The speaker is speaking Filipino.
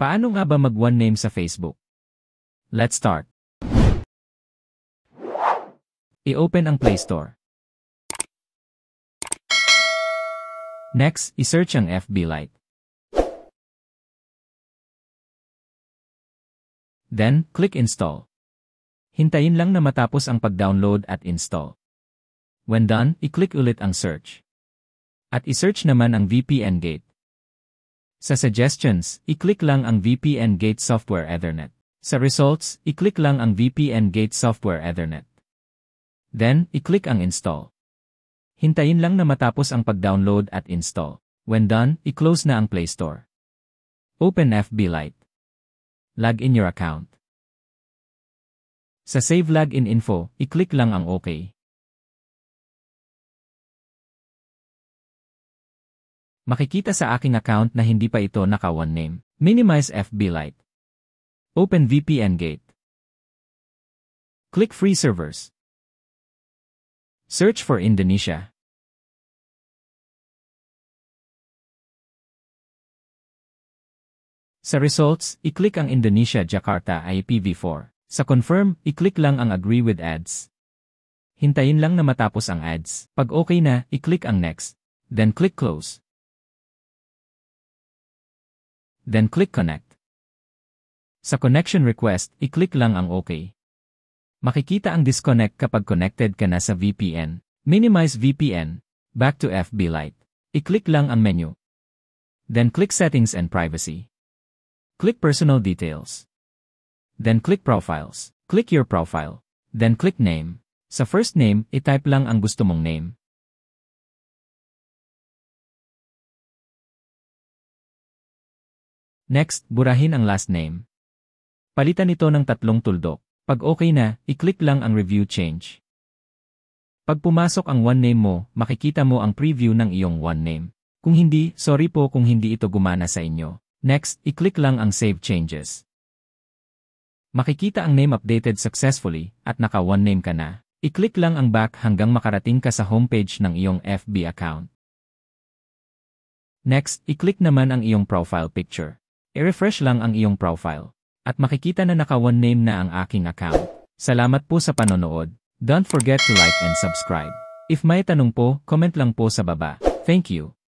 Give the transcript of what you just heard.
Paano nga ba mag-one name sa Facebook? Let's start. I-open ang Play Store. Next, i-search ang FB Lite. Then, click Install. Hintayin lang na matapos ang pag-download at install. When done, i-click ulit ang search. At i-search naman ang VPN Gate. Sa suggestions, i-click lang ang VPN Gate Software Ethernet. Sa results, i-click lang ang VPN Gate Software Ethernet. Then, i-click ang install. Hintayin lang na matapos ang pag-download at install. When done, i-close na ang Play Store. Open FB Lite. Log in your account. Sa Save Login Info, i-click lang ang OK. Makikita sa aking account na hindi pa ito naka-one name. Minimize FB Lite. Open VPN Gate. Click Free Servers. Search for Indonesia. Sa results, i-click ang Indonesia Jakarta IPv4. Sa Confirm, i-click lang ang Agree with Ads. Hintayin lang na matapos ang ads. Pag okay na, i-click ang Next. Then click Close. Then click Connect. Sa Connection Request, i-click lang ang OK. Makikita ang disconnect kapag connected ka na sa VPN. Minimize VPN. Back to FB Lite. I-click lang ang menu. Then click Settings and Privacy. Click Personal Details. Then click Profiles. Click your profile. Then click Name. Sa first name, i-type lang ang gusto mong name. Next, burahin ang last name. Palitan ito ng 3 tuldok. Pag okay na, i-click lang ang Review Change. Pag pumasok ang one name mo, makikita mo ang preview ng iyong one name. Kung hindi, sorry po kung hindi ito gumana sa inyo. Next, i-click lang ang Save Changes. Makikita ang name updated successfully at naka one name ka na. I-click lang ang back hanggang makarating ka sa homepage ng iyong FB account. Next, i-click naman ang iyong profile picture. I-refresh lang ang iyong profile. At makikita na naka one name na ang aking account. Salamat po sa panonood. Don't forget to like and subscribe. If may tanong po, comment lang po sa baba. Thank you.